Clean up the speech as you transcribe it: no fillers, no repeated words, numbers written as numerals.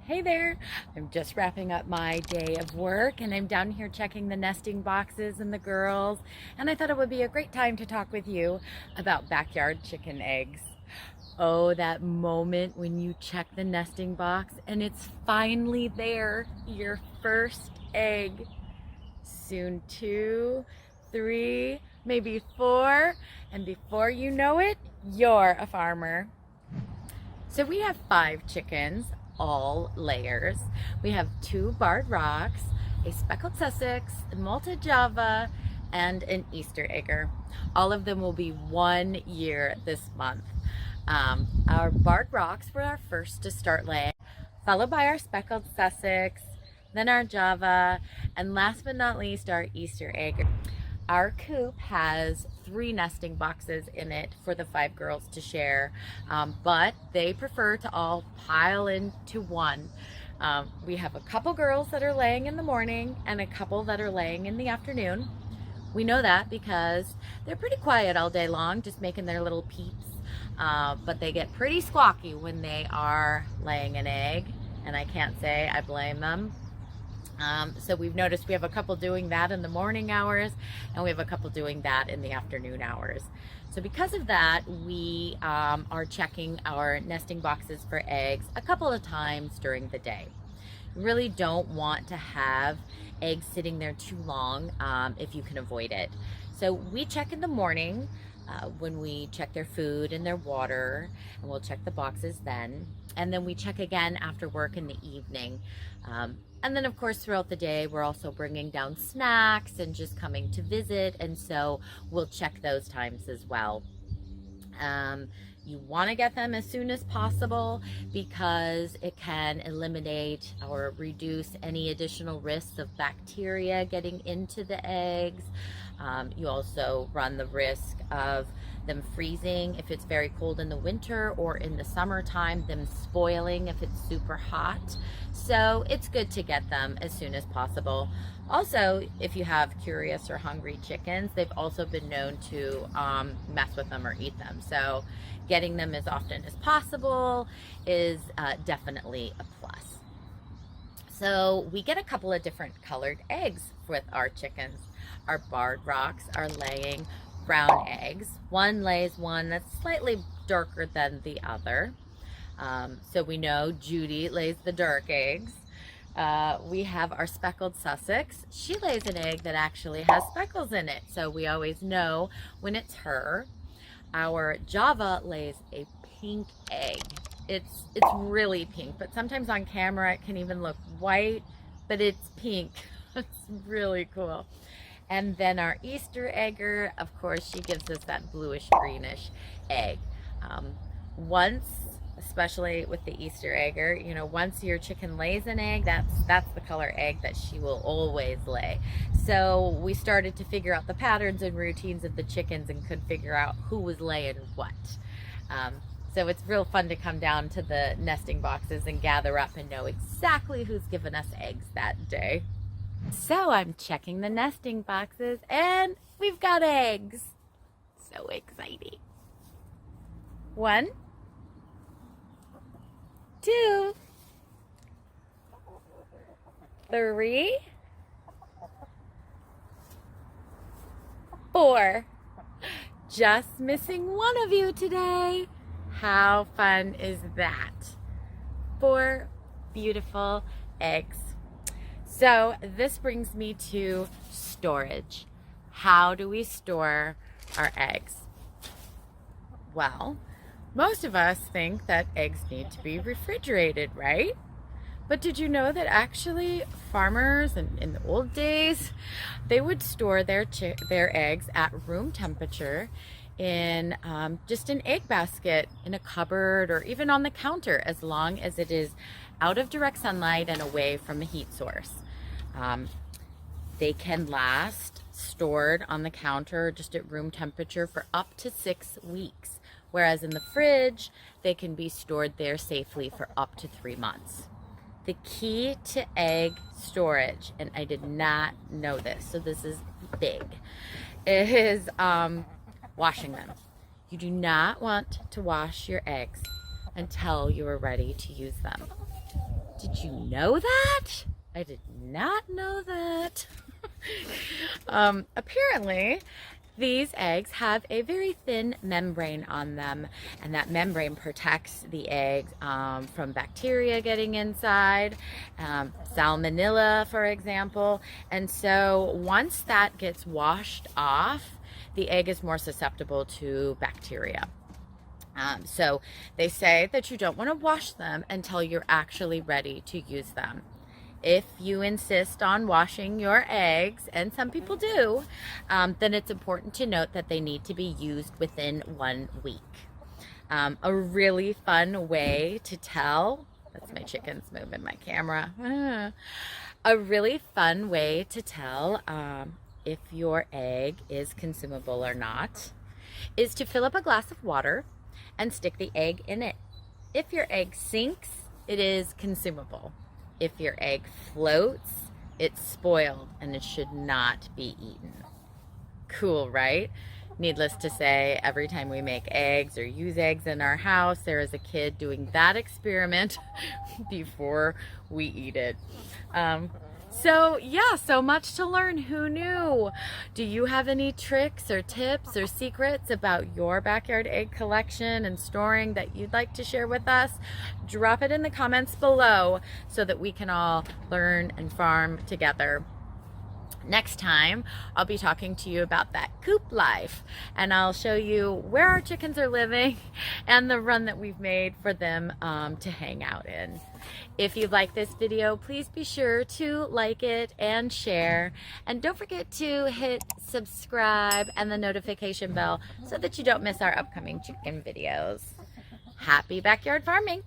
Hey there, I'm just wrapping up my day of work and I'm down here checking the nesting boxes and the girls, and I thought it would be a great time to talk with you about backyard chicken eggs. Oh, that moment when you check the nesting box and it's finally there, your first egg. Soon two, three, maybe four, and before you know it, you're a farmer. So we have 5 chickens, all layers. We have 2 barred rocks, a speckled Sussex, a malted Java, and an Easter egger. All of them will be 1 year this month. Our barred rocks were our first to start laying, followed by our speckled Sussex, then our Java, and last but not least, our Easter egg. Our coop has 3 nesting boxes in it for the 5 girls to share, but they prefer to all pile into one. We have a couple girls that are laying in the morning and a couple that are laying in the afternoon. We know that because they're pretty quiet all day long, just making their little peeps, but they get pretty squawky when they are laying an egg, and I can't say I blame them. So we've noticed we have a couple doing that in the morning hours, and we have a couple doing that in the afternoon hours. So because of that, we are checking our nesting boxes for eggs a couple of times during the day. You really don't want to have eggs sitting there too long if you can avoid it. So we check in the morning when we check their food and their water, and we'll check the boxes then. And then we check again after work in the evening. And then of course throughout the day we're also bringing down snacks and just coming to visit, and so we'll check those times as well. You want to get them as soon as possible because it can eliminate or reduce any additional risks of bacteria getting into the eggs. You also run the risk of them freezing if it's very cold in the winter, or in the summertime, them spoiling if it's super hot. So it's good to get them as soon as possible. Also, if you have curious or hungry chickens, they've also been known to mess with them or eat them. So getting them as often as possible is definitely a plus. So we get a couple of different colored eggs with our chickens. Our barred rocks are laying brown eggs. One lays one that's slightly darker than the other. So we know Judy lays the dark eggs. We have our speckled Sussex. She lays an egg that actually has speckles in it, so we always know when it's her. Our Java lays a pink egg. It's really pink, but sometimes on camera it can even look white, but it's pink. It's really cool. And then our Easter egger, of course, she gives us that bluish greenish egg. Once, especially with the Easter egger, you know, once your chicken lays an egg, that's the color egg that she will always lay. So we started to figure out the patterns and routines of the chickens and could figure out who was laying what. So it's real fun to come down to the nesting boxes and gather up and know exactly who's given us eggs that day. So I'm checking the nesting boxes and we've got eggs. So exciting. 1, 2, 3, 4. Just missing one of you today. How fun is that? 4 beautiful eggs. So this brings me to storage. How do we store our eggs? Well, most of us think that eggs need to be refrigerated, right? But did you know that actually farmers in the old days, they would store their eggs at room temperature in just an egg basket in a cupboard or even on the counter, as long as it is out of direct sunlight and away from a heat source. They can last stored on the counter just at room temperature for up to 6 weeks, whereas in the fridge they can be stored there safely for up to 3 months. The key to egg storage, and I did not know this, so this is big, is washing them. You do not want to wash your eggs until you are ready to use them. Did you know that? I did not know that. Apparently, these eggs have a very thin membrane on them, and that membrane protects the eggs from bacteria getting inside, salmonella, for example. And so once that gets washed off, the egg is more susceptible to bacteria. So they say that you don't want to wash them until you're actually ready to use them. If you insist on washing your eggs, and some people do, then it's important to note that they need to be used within 1 week. A really fun way to tell, that's my chickens moving my camera. A really fun way to tell if your egg is consumable or not is to fill up a glass of water and stick the egg in it. If your egg sinks, it is consumable. If your egg floats, it's spoiled and it should not be eaten. Cool, right? Needless to say, every time we make eggs or use eggs in our house, there is a kid doing that experiment before we eat it. So yeah, so much to learn. Who knew? Do you have any tricks or tips or secrets about your backyard egg collection and storing that you'd like to share with us? Drop it in the comments below so that we can all learn and farm together. Next time, I'll be talking to you about that coop life, and I'll show you where our chickens are living and the run that we've made for them to hang out in. If you like this video, please be sure to like it and share, and don't forget to hit subscribe and the notification bell so that you don't miss our upcoming chicken videos. Happy backyard farming!